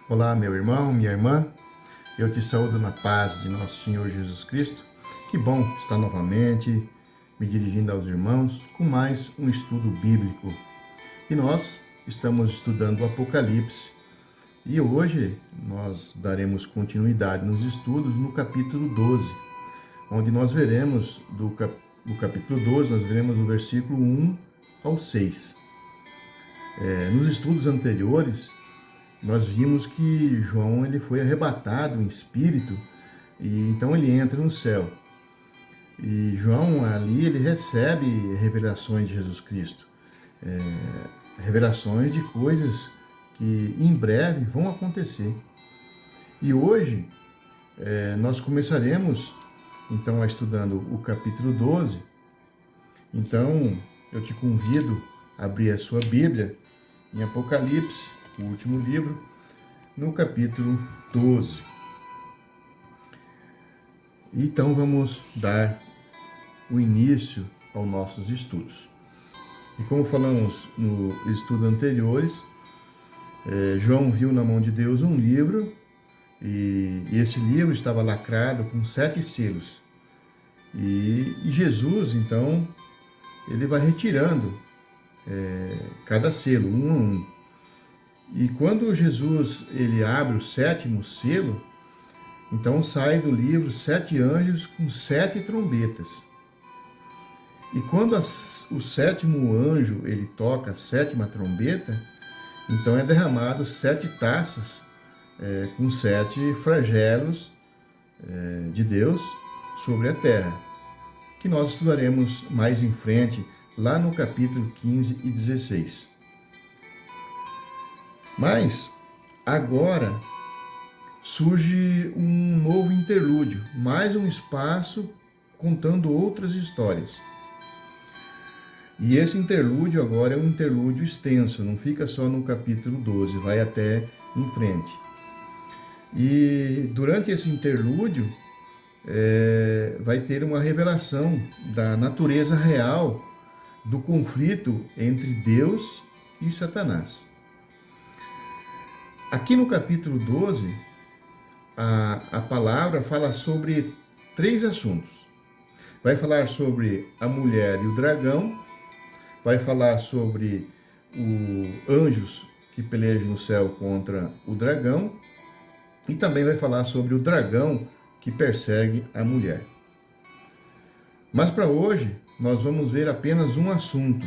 Olá, meu irmão, minha irmã, eu te saúdo na paz de nosso Senhor Jesus Cristo. Que bom estar novamente me dirigindo aos irmãos com mais um estudo bíblico. E nós estamos estudando o Apocalipse. E hoje nós daremos continuidade nos estudos no capítulo 12, onde nós veremos, do capítulo 12, nós veremos o versículo 1 ao 6. Nos estudos anteriores, nós vimos que João ele foi arrebatado em espírito e então ele entra no céu. E João ali ele recebe revelações de Jesus Cristo, revelações de coisas que em breve vão acontecer. E hoje nós começaremos então estudando o capítulo 12. Então eu te convido a abrir a sua Bíblia em Apocalipse, o último livro, no capítulo 12. Então vamos dar o início aos nossos estudos. E como falamos no estudo anteriores, João viu na mão de Deus um livro, e esse livro estava lacrado com 7 selos. E Jesus, então, ele vai retirando cada selo, um a um. E quando Jesus ele abre o 7º selo, então sai do livro 7 anjos com 7 trombetas. E quando o 7º anjo ele toca a 7ª trombeta, então é derramado 7 taças com 7 flagelos de Deus sobre a terra, que nós estudaremos mais em frente, lá no capítulo 15 e 16. Mas agora surge um novo interlúdio, mais um espaço contando outras histórias. E esse interlúdio agora é um interlúdio extenso, não fica só no capítulo 12, vai até em frente. E durante esse interlúdio vai ter uma revelação da natureza real do conflito entre Deus e Satanás. Aqui no capítulo 12, a palavra fala sobre 3 assuntos. Vai falar sobre a mulher e o dragão, vai falar sobre os anjos que pelejam no céu contra o dragão, e também vai falar sobre o dragão que persegue a mulher. Mas para hoje, nós vamos ver apenas um assunto,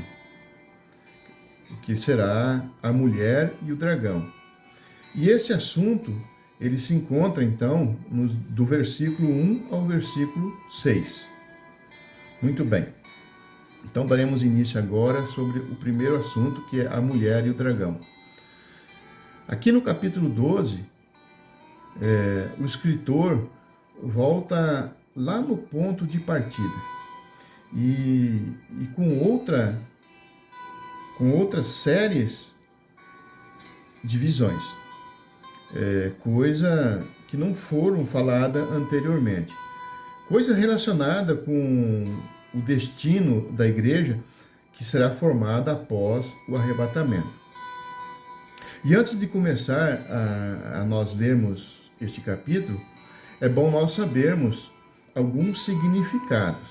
que será a mulher e o dragão. E esse assunto, ele se encontra, então, do versículo 1 ao versículo 6. Muito bem. Então, daremos início agora sobre o primeiro assunto, que é a mulher e o dragão. Aqui no capítulo 12, o escritor volta lá no ponto de partida. E com outras séries de visões. Coisa que não foram falada anteriormente. Coisa relacionada com o destino da igreja que será formada após o arrebatamento. E antes de começar a nós lermos este capítulo, é bom nós sabermos alguns significados.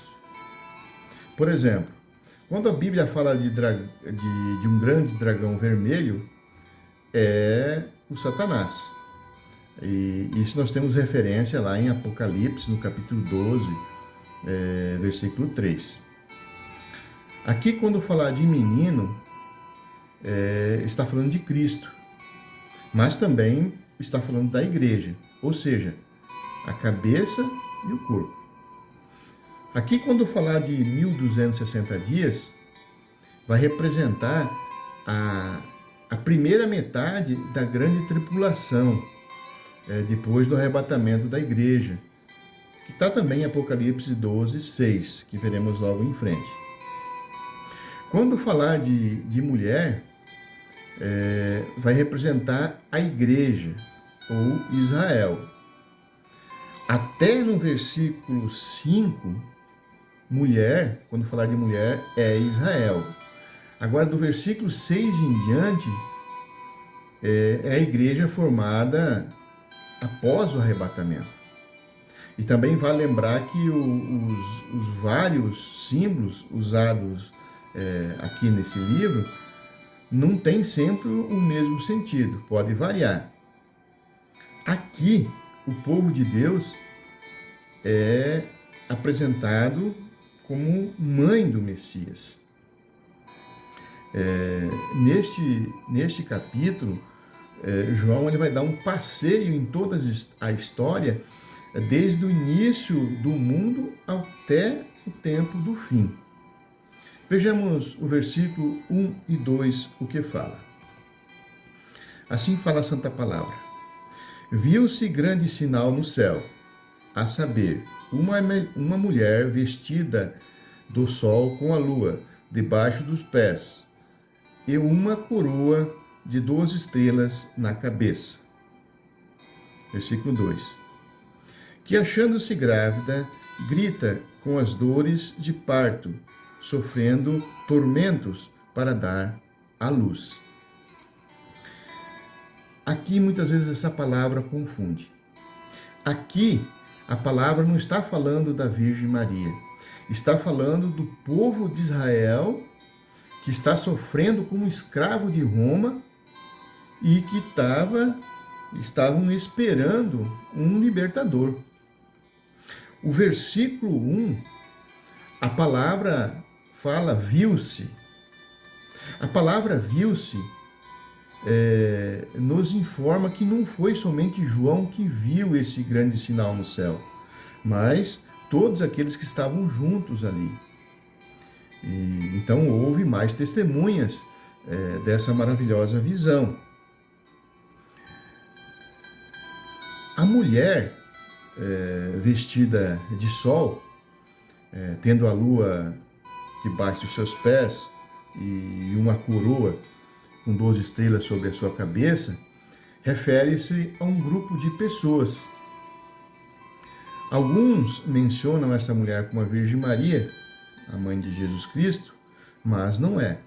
Por exemplo, quando a Bíblia fala de um grande dragão vermelho, é o Satanás. E isso nós temos referência lá em Apocalipse, no capítulo 12, versículo 3. Aqui, quando falar de menino, está falando de Cristo, mas também está falando da igreja, ou seja, a cabeça e o corpo. Aqui, quando falar de 1260 dias, vai representar a primeira metade da grande tribulação, depois do arrebatamento da igreja, que está também em Apocalipse 12, 6, que veremos logo em frente. Quando falar de mulher, vai representar a igreja, ou Israel. Até no versículo 5, mulher, quando falar de mulher, é Israel. Agora, do versículo 6 em diante, é a igreja formada após o arrebatamento. E também vale lembrar que os vários símbolos usados aqui nesse livro não tem sempre o mesmo sentido, pode variar. Aqui, o povo de Deus é apresentado como mãe do Messias. Neste capítulo, João ele vai dar um passeio em toda a história, desde o início do mundo até o tempo do fim. Vejamos o versículo 1 e 2, o que fala. Assim fala a Santa Palavra. Viu-se grande sinal no céu, a saber, uma mulher vestida do sol com a lua debaixo dos pés, e uma coroa de 12 estrelas na cabeça. Versículo 2. Que achando-se grávida, grita com as dores de parto, sofrendo tormentos para dar à luz. Aqui muitas vezes essa palavra confunde. Aqui a palavra não está falando da Virgem Maria, está falando do povo de Israel que está sofrendo como escravo de Roma e que estavam esperando um libertador. O versículo 1, a palavra fala viu-se. A palavra viu-se nos informa que não foi somente João que viu esse grande sinal no céu, mas todos aqueles que estavam juntos ali. E, então houve mais testemunhas dessa maravilhosa visão. A mulher vestida de sol, tendo a lua debaixo dos seus pés e uma coroa com 12 estrelas sobre a sua cabeça, refere-se a um grupo de pessoas. Alguns mencionam essa mulher como a Virgem Maria, a mãe de Jesus Cristo, mas não é.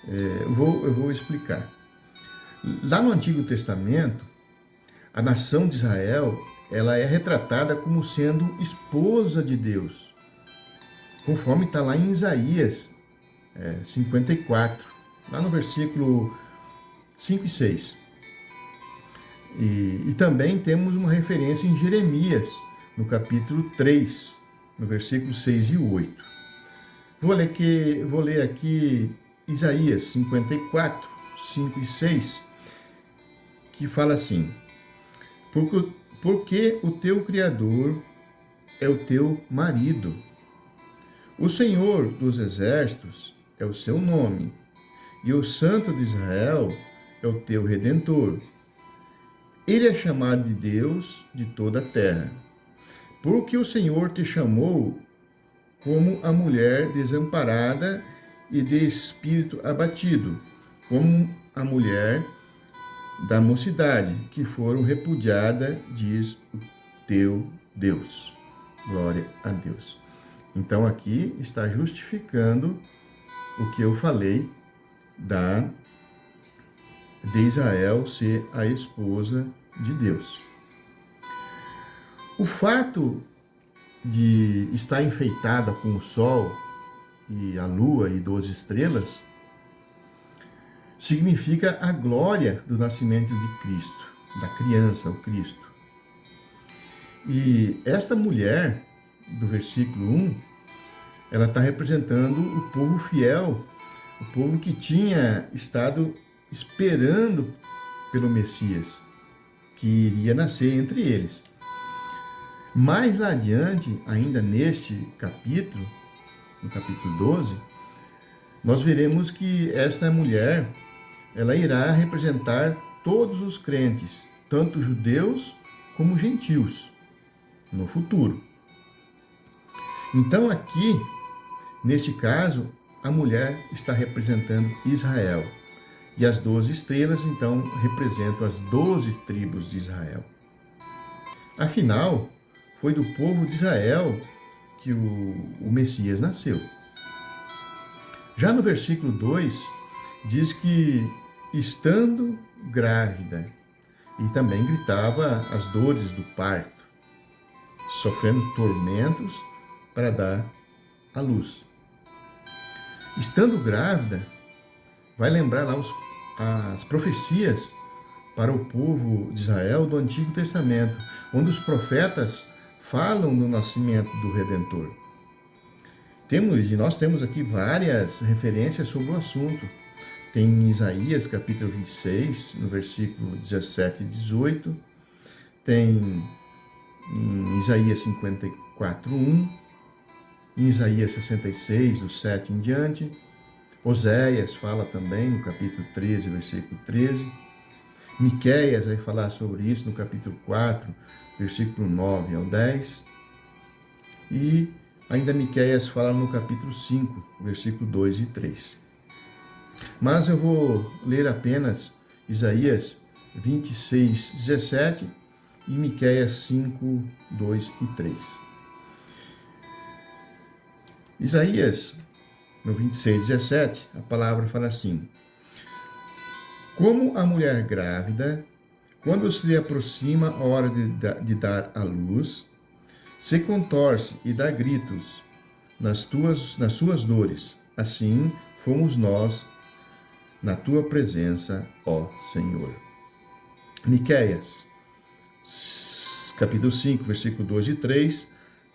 Eu vou explicar. Lá no Antigo Testamento, a nação de Israel ela é retratada como sendo esposa de Deus, conforme está lá em Isaías 54, lá no versículo 5 e 6. E também temos uma referência em Jeremias, no capítulo 3, no versículo 6 e 8. Vou ler aqui Isaías 54, 5 e 6, que fala assim: Porque o teu Criador é o teu marido, o Senhor dos Exércitos é o seu nome, e o Santo de Israel é o teu Redentor. Ele é chamado de Deus de toda a terra, porque o Senhor te chamou como a mulher desamparada e de espírito abatido, como a mulher da mocidade, que foram repudiada, diz o teu Deus. Glória a Deus. Então aqui está justificando o que eu falei de Israel ser a esposa de Deus. O fato de estar enfeitada com o sol e a lua e 12 estrelas significa a glória do nascimento de Cristo, da criança, o Cristo. E esta mulher, do versículo 1, ela está representando o povo fiel, o povo que tinha estado esperando pelo Messias, que iria nascer entre eles. Mais adiante, ainda neste capítulo, no capítulo 12, nós veremos que esta mulher, ela irá representar todos os crentes, tanto judeus como gentios, no futuro. Então aqui, neste caso, a mulher está representando Israel. E as 12 estrelas, então, representam as 12 tribos de Israel. Afinal, foi do povo de Israel que o Messias nasceu. Já no versículo 2, diz que estando grávida, e também gritava as dores do parto, sofrendo tormentos para dar à luz. Estando grávida, vai lembrar lá as profecias para o povo de Israel do Antigo Testamento, onde os profetas falam do nascimento do Redentor. Nós temos aqui várias referências sobre o assunto. Tem em Isaías, capítulo 26, no versículo 17 e 18. Tem em Isaías 54, 1. Em Isaías 66, do 7 em diante. Oséias fala também no capítulo 13, versículo 13. Miqueias vai falar sobre isso no capítulo 4, versículo 9 ao 10. E ainda Miqueias fala no capítulo 5, versículo 2 e 3. Mas eu vou ler apenas Isaías 26, 17 e Miqueias 5, 2 e 3. Isaías, no 26, 17, a palavra fala assim: como a mulher grávida, quando se lhe aproxima a hora de dar à luz, se contorce e dá gritos nas suas dores, assim fomos nós na tua presença, ó Senhor. Miqueias, capítulo 5, versículo 2 e 3,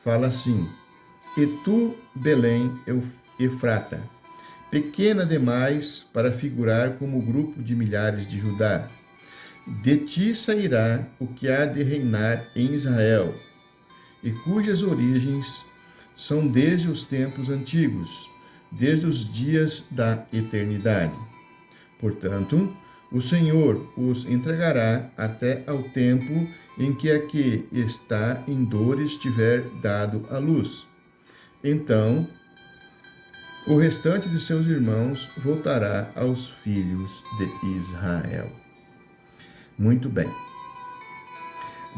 fala assim: e tu, Belém, Efrata, pequena demais para figurar como o grupo de milhares de Judá, de ti sairá o que há de reinar em Israel, e cujas origens são desde os tempos antigos, desde os dias da eternidade. Portanto, o Senhor os entregará até ao tempo em que a que está em dores tiver dado à luz. Então, o restante de seus irmãos voltará aos filhos de Israel. Muito bem.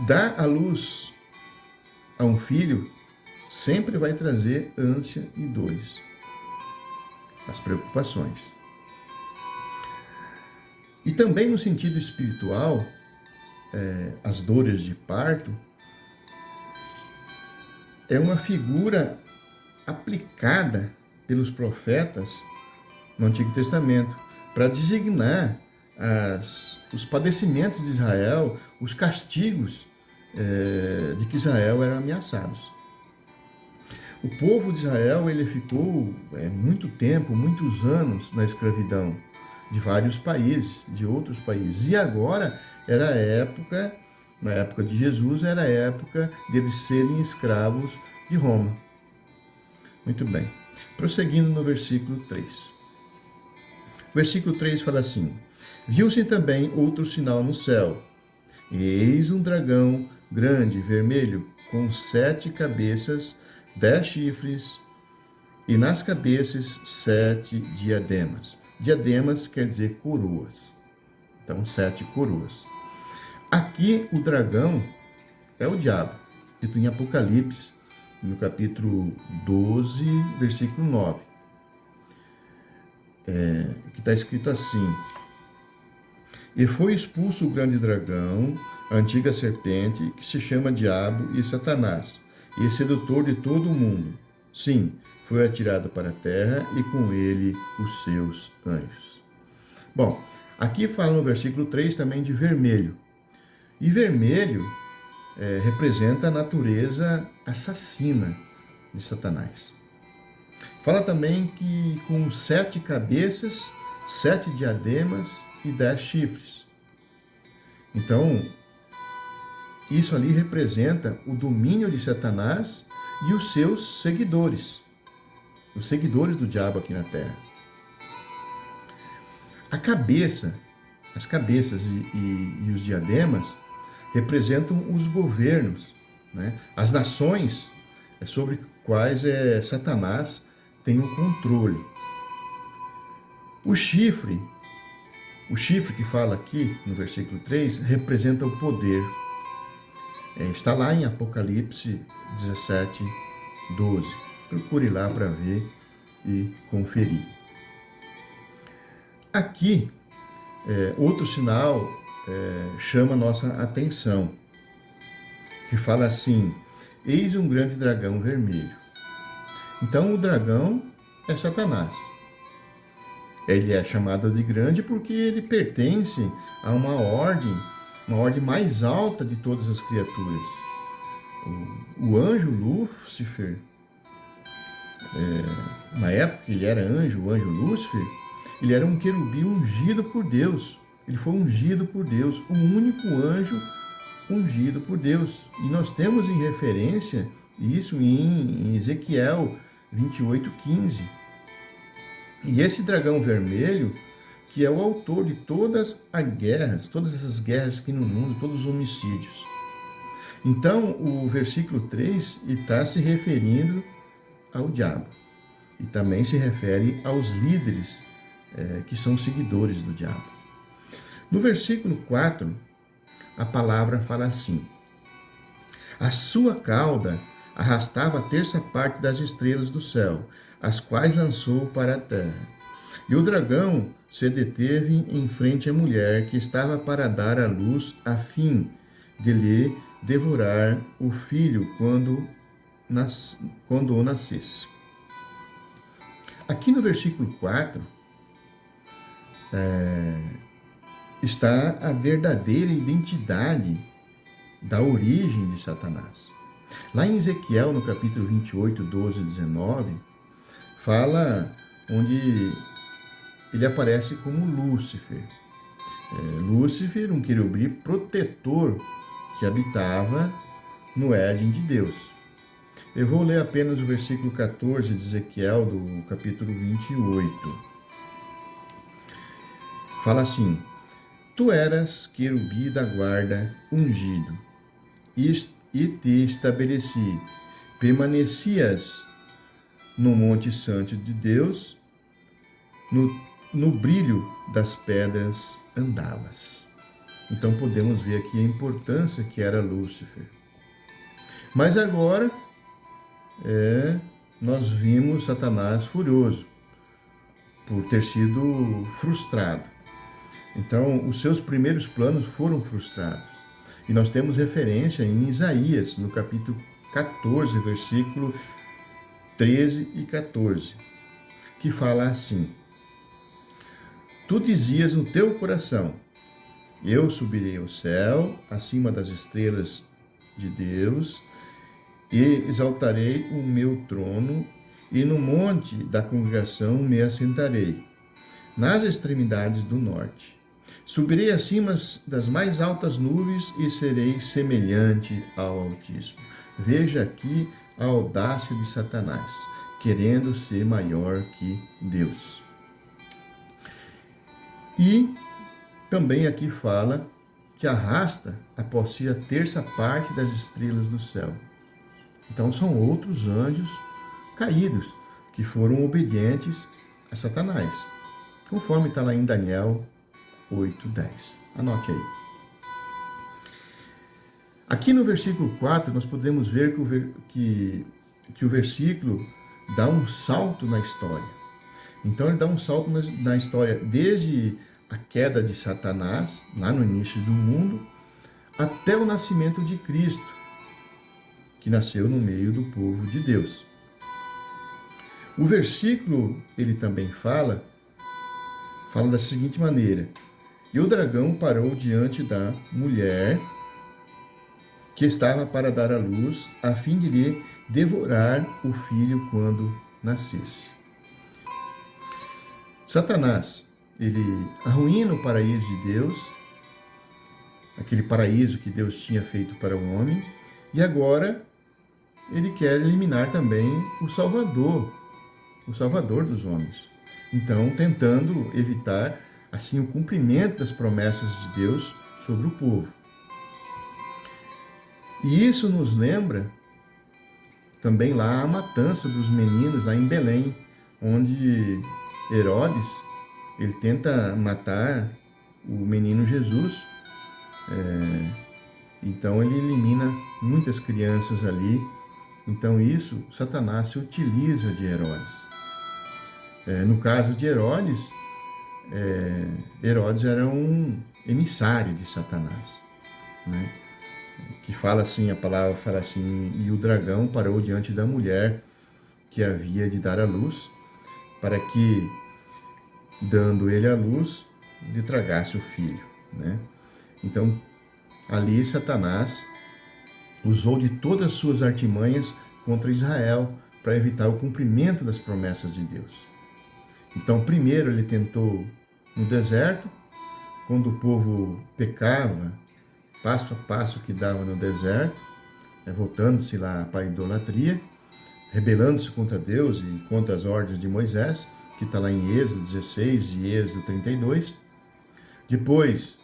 Dar à luz a um filho sempre vai trazer ânsia e dores, as preocupações. E também no sentido espiritual, as dores de parto é uma figura aplicada pelos profetas no Antigo Testamento para designar os padecimentos de Israel, os castigos de que Israel era ameaçado. O povo de Israel ele ficou muito tempo, muitos anos na escravidão de vários países, de outros países. E agora era a época, na época de Jesus, era a época deles serem escravos de Roma. Muito bem. Prosseguindo no versículo 3. O versículo 3 fala assim: viu-se também outro sinal no céu, e eis um dragão grande, vermelho, com 7 cabeças, 10 chifres, e nas cabeças 7 diademas. Diademas quer dizer coroas. Então, 7 coroas. Aqui, o dragão é o diabo, dito em Apocalipse, no capítulo 12, versículo 9. Que está escrito assim: e foi expulso o grande dragão, a antiga serpente, que se chama Diabo e Satanás, e sedutor de todo o mundo. Sim, foi atirado para a terra e com ele os seus anjos. Bom, aqui fala no versículo 3 também de vermelho. E vermelho representa a natureza assassina de Satanás. Fala também que com 7 cabeças, 7 diademas e 10 chifres. Então, isso ali representa o domínio de Satanás e os seus seguidores. Os seguidores do diabo aqui na terra. A cabeça, as cabeças e os diademas representam os governos, né? As nações sobre quais Satanás tem o controle. O chifre que fala aqui no versículo 3, representa o poder. Está lá em Apocalipse 17, 12. Procure lá para ver e conferir. Aqui, Outro sinal chama a nossa atenção, que fala assim: eis um grande dragão vermelho. Então o dragão é Satanás. Ele é chamado de grande porque ele pertence a uma ordem mais alta de todas as criaturas. O anjo Lúcifer, na época que ele era anjo, o anjo Lúcifer, ele era um querubim ungido por Deus. Ele foi ungido por Deus, o único anjo ungido por Deus. E nós temos em referência isso em Ezequiel 28:15. E esse dragão vermelho, que é o autor de todas as guerras, todas essas guerras aqui no mundo, todos os homicídios. Então, o versículo 3 está se referindo ao diabo. E também se refere aos líderes que são seguidores do diabo. No versículo 4, a palavra fala assim: a sua cauda arrastava a terça parte das estrelas do céu, as quais lançou para a terra. E o dragão se deteve em frente à mulher que estava para dar à luz, a fim de lhe devorar o filho quando o nascesse. Aqui no versículo 4 está a verdadeira identidade da origem de Satanás. Lá em Ezequiel, no capítulo 28, 12 e 19, fala onde ele aparece como Lúcifer. Lúcifer, um querubim protetor que habitava no Éden de Deus. Eu vou ler apenas o versículo 14 de Ezequiel, do capítulo 28. Fala assim: tu eras querubim da guarda ungido, e te estabeleci, permanecias no monte santo de Deus, no brilho das pedras andavas. Então podemos ver aqui a importância que era Lúcifer. Mas agora nós vimos Satanás furioso por ter sido frustrado. Então os seus primeiros planos foram frustrados. E nós temos referência em Isaías, no capítulo 14, versículo 13 e 14, que fala assim: tu dizias no teu coração: eu subirei ao céu, acima das estrelas de Deus, e exaltarei o meu trono, e no monte da congregação me assentarei, nas extremidades do norte. Subirei acima das mais altas nuvens e serei semelhante ao Altíssimo. Veja aqui a audácia de Satanás, querendo ser maior que Deus. E também aqui fala que arrasta após si a terça parte das estrelas do céu. Então são outros anjos caídos que foram obedientes a Satanás, conforme está lá em Daniel 8:10. Anote aí. Aqui no versículo 4, nós podemos ver que o versículo dá um salto na história. Então ele dá um salto na história desde a queda de Satanás, lá no início do mundo, até o nascimento de Cristo, que nasceu no meio do povo de Deus. O versículo, ele também fala da seguinte maneira: e o dragão parou diante da mulher que estava para dar à luz, a fim de lhe devorar o filho quando nascesse. Satanás, ele arruína o paraíso de Deus, aquele paraíso que Deus tinha feito para o homem, e agora ele quer eliminar também o Salvador dos homens. Então, tentando evitar assim o cumprimento das promessas de Deus sobre o povo. E isso nos lembra também lá a matança dos meninos lá em Belém, onde Herodes, ele tenta matar o menino Jesus. Então ele elimina muitas crianças ali. Então isso, Satanás se utiliza de Herodes. No caso de Herodes, Herodes era um emissário de Satanás, né? Que fala assim, a palavra fala assim: e o dragão parou diante da mulher que havia de dar à luz, para que, dando ele à luz, lhe tragasse o filho, né? Então, ali Satanás usou de todas as suas artimanhas contra Israel para evitar o cumprimento das promessas de Deus. Então, primeiro ele tentou no deserto, quando o povo pecava, passo a passo que dava no deserto, voltando-se lá para a idolatria, rebelando-se contra Deus e contra as ordens de Moisés, que está lá em Êxodo 16 e Êxodo 32. Depois,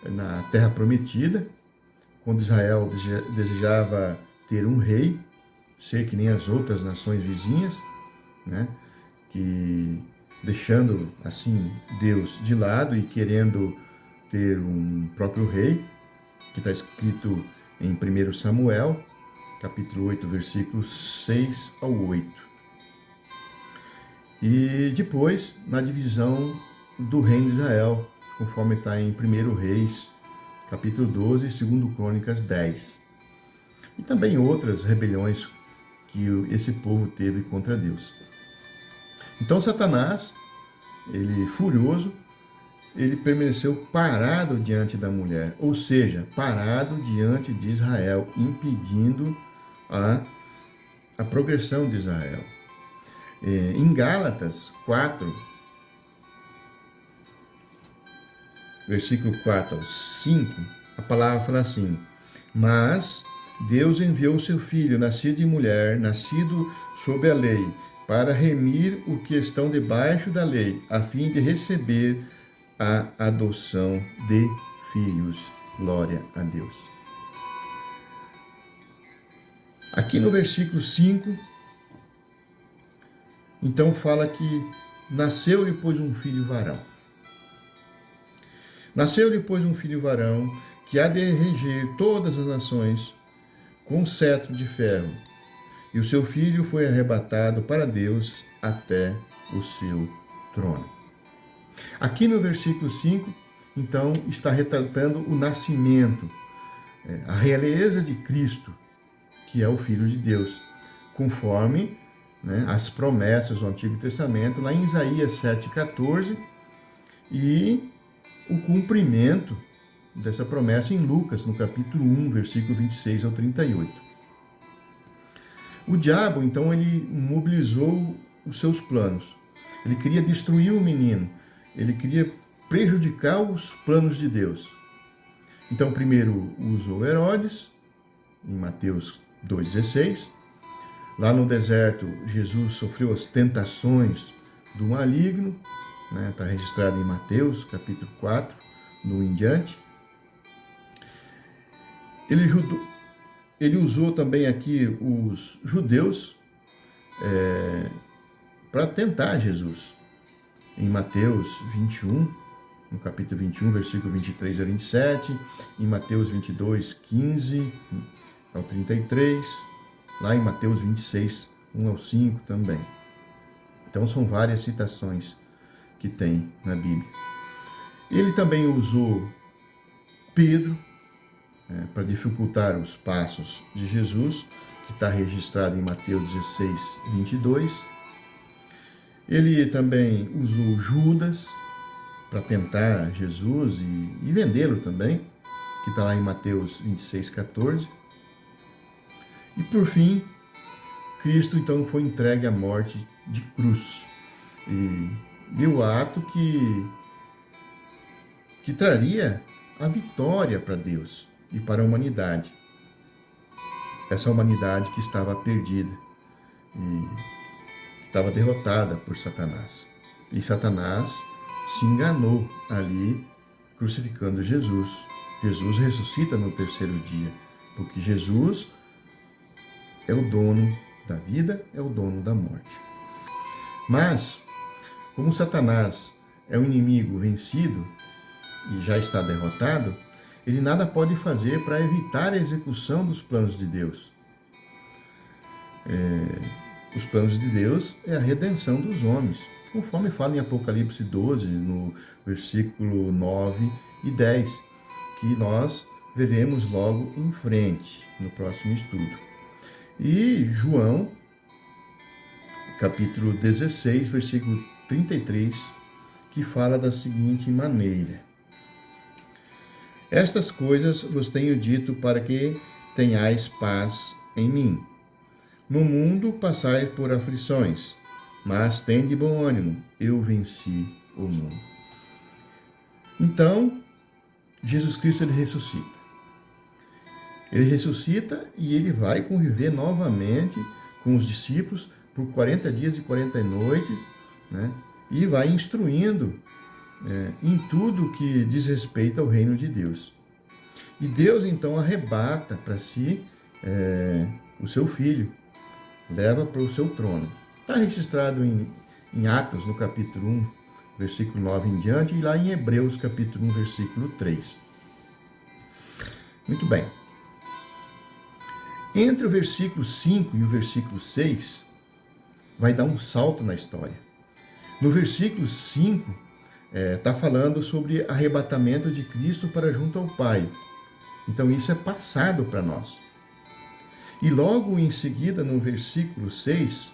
na Terra Prometida, quando Israel desejava ter um rei, ser que nem as outras nações vizinhas, né? Que deixando assim Deus de lado e querendo ter um próprio rei, que está escrito em 1 Samuel, capítulo 8, versículos 6 ao 8. E depois, na divisão do reino de Israel, conforme está em 1 Reis, capítulo 12 e 2 Crônicas 10. E também outras rebeliões que esse povo teve contra Deus. Então Satanás, ele furioso, ele permaneceu parado diante da mulher, ou seja, parado diante de Israel, impedindo a progressão de Israel. Em Gálatas 4, versículo 4 ao 5, a palavra fala assim: mas Deus enviou o seu Filho, nascido de mulher, nascido sob a lei, para remir os que estão debaixo da lei, a fim de receber a adoção de filhos. Glória a Deus. Aqui no versículo 5, então fala que nasceu-lhe, pois, um filho varão. Nasceu-lhe, pois, um filho varão, que há de reger todas as nações com cetro de ferro. E o seu filho foi arrebatado para Deus até o seu trono. Aqui no versículo 5, então, está retratando o nascimento, a realeza de Cristo, que é o Filho de Deus, conforme, né, as promessas do Antigo Testamento, lá em Isaías 7,14, e o cumprimento dessa promessa em Lucas, no capítulo 1, versículo 26 ao 38. O diabo, então, ele mobilizou os seus planos. Ele queria destruir o menino. Ele queria prejudicar os planos de Deus. Então, primeiro usou Herodes, em Mateus 2,16. Lá no deserto, Jesus sofreu as tentações do maligno. Está registrado em Mateus, capítulo 4, no em diante. Ele usou também aqui os judeus para tentar Jesus. Em Mateus 21, no capítulo 21, versículo 23 a 27, em Mateus 22, 15 ao 33, lá em Mateus 26, 1 ao 5 também. Então são várias citações que tem na Bíblia. Ele também usou Pedro para dificultar os passos de Jesus, que está registrado em Mateus 16, 22. Ele também usou Judas para tentar Jesus e vendê-lo também, que está lá em Mateus 26, 14. E por fim, Cristo então foi entregue à morte de cruz. E o ato que traria a vitória para Deus e para a humanidade. Essa humanidade que estava perdida e que estava derrotada por Satanás. E Satanás se enganou ali, crucificando Jesus. Jesus ressuscita no terceiro dia, porque Jesus é o dono da vida, é o dono da morte. Mas, como Satanás é um inimigo vencido e já está derrotado, ele nada pode fazer para evitar a execução dos planos de Deus. Os planos de Deus é a redenção dos homens. conforme fala em Apocalipse 12, no versículo 9 e 10, que nós veremos logo em frente, no próximo estudo. E João, capítulo 16, versículo 33, que fala da seguinte maneira: Estas coisas vos tenho dito para que tenhais paz em mim. No mundo passai por aflições, mas tende bom ânimo, eu venci o mundo. Então, Jesus Cristo ele ressuscita. Ele ressuscita e ele vai conviver novamente com os discípulos por 40 dias e 40 noites, né? E vai instruindo em tudo que diz respeito ao reino de Deus. E Deus então arrebata para si o seu filho, leva para o seu trono. Está registrado em Atos, no capítulo 1, versículo 9 em diante, e lá em Hebreus, capítulo 1, versículo 3. Muito bem. Entre o versículo 5 e o versículo 6, vai dar um salto na história. No versículo 5, está falando sobre arrebatamento de Cristo para junto ao Pai. Então, isso é passado para nós. E logo em seguida, no versículo 6,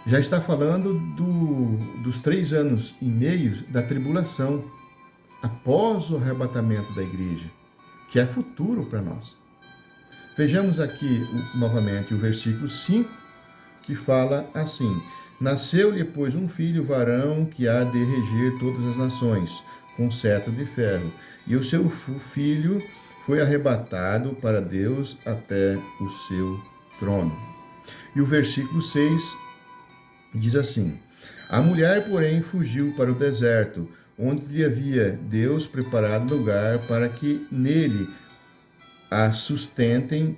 já está falando dos 3 anos e meio da tribulação, após o arrebatamento da igreja, que é futuro para nós. Vejamos aqui novamente o versículo 5, que fala assim: Nasceu-lhe, pois, um filho varão que há de reger todas as nações, com cetro de ferro, e o seu filho foi arrebatado para Deus até o seu trono. E o versículo 6 diz assim: A mulher, porém, fugiu para o deserto, onde lhe havia Deus preparado lugar para que nele a sustentem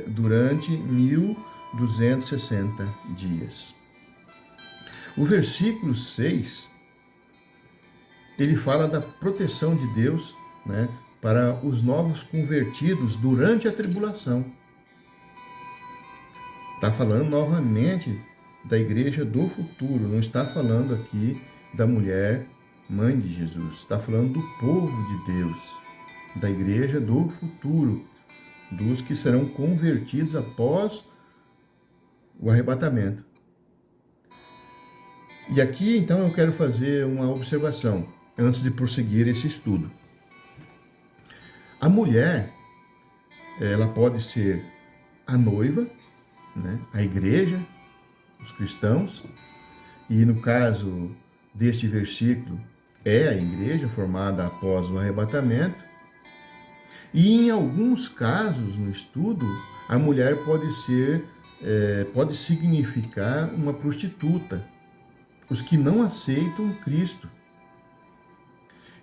durante 1260 dias. O versículo 6, ele fala da proteção de Deus, né, para os novos convertidos durante a tribulação. Está falando novamente da igreja do futuro, não está falando aqui da mulher mãe de Jesus, está falando do povo de Deus, da igreja do futuro, dos que serão convertidos após o arrebatamento. E aqui, então, eu quero fazer uma observação, antes de prosseguir esse estudo. A mulher, ela pode ser a noiva, né, a igreja, os cristãos, e no caso deste versículo, é a igreja formada após o arrebatamento. E em alguns casos no estudo, a mulher pode significar uma prostituta, os que não aceitam Cristo.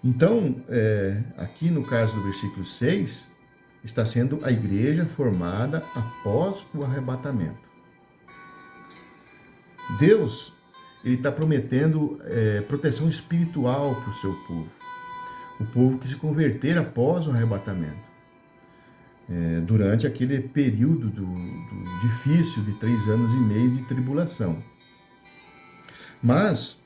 Então, aqui no caso do versículo 6, está sendo a igreja formada após o arrebatamento. Deus, ele está prometendo proteção espiritual para o seu povo. O povo que se converter após o arrebatamento. Durante aquele período difícil de 3 anos e meio de tribulação. Mas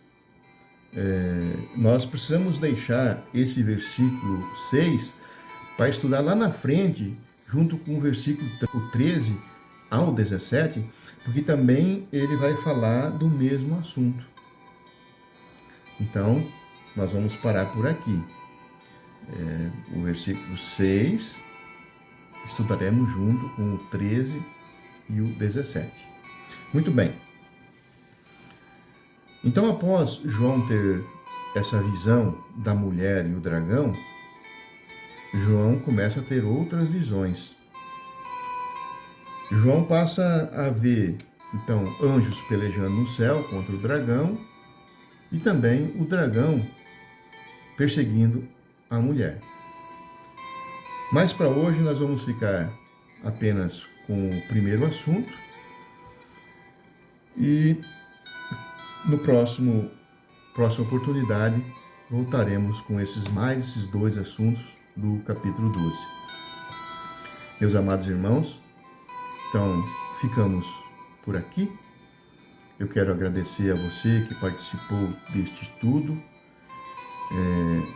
nós precisamos deixar esse versículo 6 para estudar lá na frente, junto com o versículo 13 ao 17, porque também ele vai falar do mesmo assunto. Então, nós vamos parar por aqui. O versículo 6, estudaremos junto com o 13 e o 17. Muito bem. Então, após João ter essa visão da mulher e o dragão, João começa a ter outras visões. João passa a ver, então, anjos pelejando no céu contra o dragão e também o dragão perseguindo a mulher. Mas para hoje nós vamos ficar apenas com o primeiro assunto e no próxima oportunidade voltaremos com esses 2 assuntos do capítulo 12. Meus amados irmãos, então ficamos por aqui. Eu quero agradecer a você que participou deste estudo.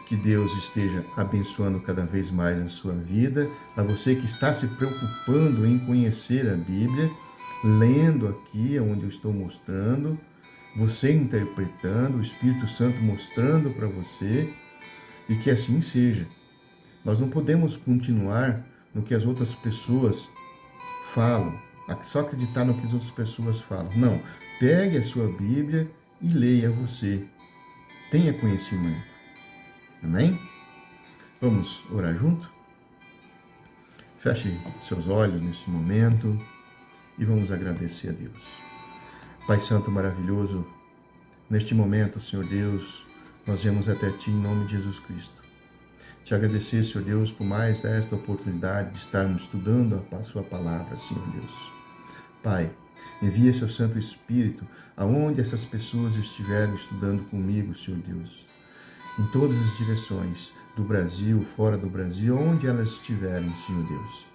Que Deus esteja abençoando cada vez mais a sua vida. A você que está se preocupando em conhecer a Bíblia, lendo aqui onde eu estou mostrando, você interpretando, o Espírito Santo mostrando para você, e que assim seja. Nós não podemos continuar no que as outras pessoas falam, só acreditar no que as outras pessoas falam. Não, pegue a sua Bíblia e leia você. Tenha conhecimento. Amém? Vamos orar junto? Feche seus olhos neste momento e vamos agradecer a Deus. Pai Santo maravilhoso, neste momento, Senhor Deus, nós viemos até Ti em nome de Jesus Cristo. Te agradecer, Senhor Deus, por mais esta oportunidade de estarmos estudando a Sua palavra, Senhor Deus. Pai, envia Seu Santo Espírito aonde essas pessoas estiverem estudando comigo, Senhor Deus. Em todas as direções, do Brasil, fora do Brasil, onde elas estiverem, Senhor Deus.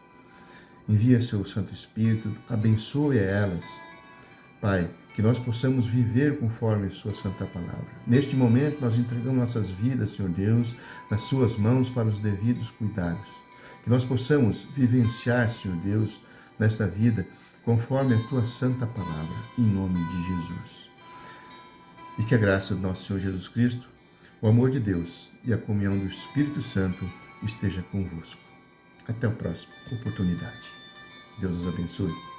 Envia Seu Santo Espírito, abençoe elas. Pai, que nós possamos viver conforme Sua Santa Palavra. Neste momento, nós entregamos nossas vidas, Senhor Deus, nas Suas mãos para os devidos cuidados. Que nós possamos vivenciar, Senhor Deus, nesta vida, conforme a Tua Santa Palavra, em nome de Jesus. E que a graça do nosso Senhor Jesus Cristo, o amor de Deus e a comunhão do Espírito Santo esteja convosco. Até a próxima oportunidade. Deus os abençoe.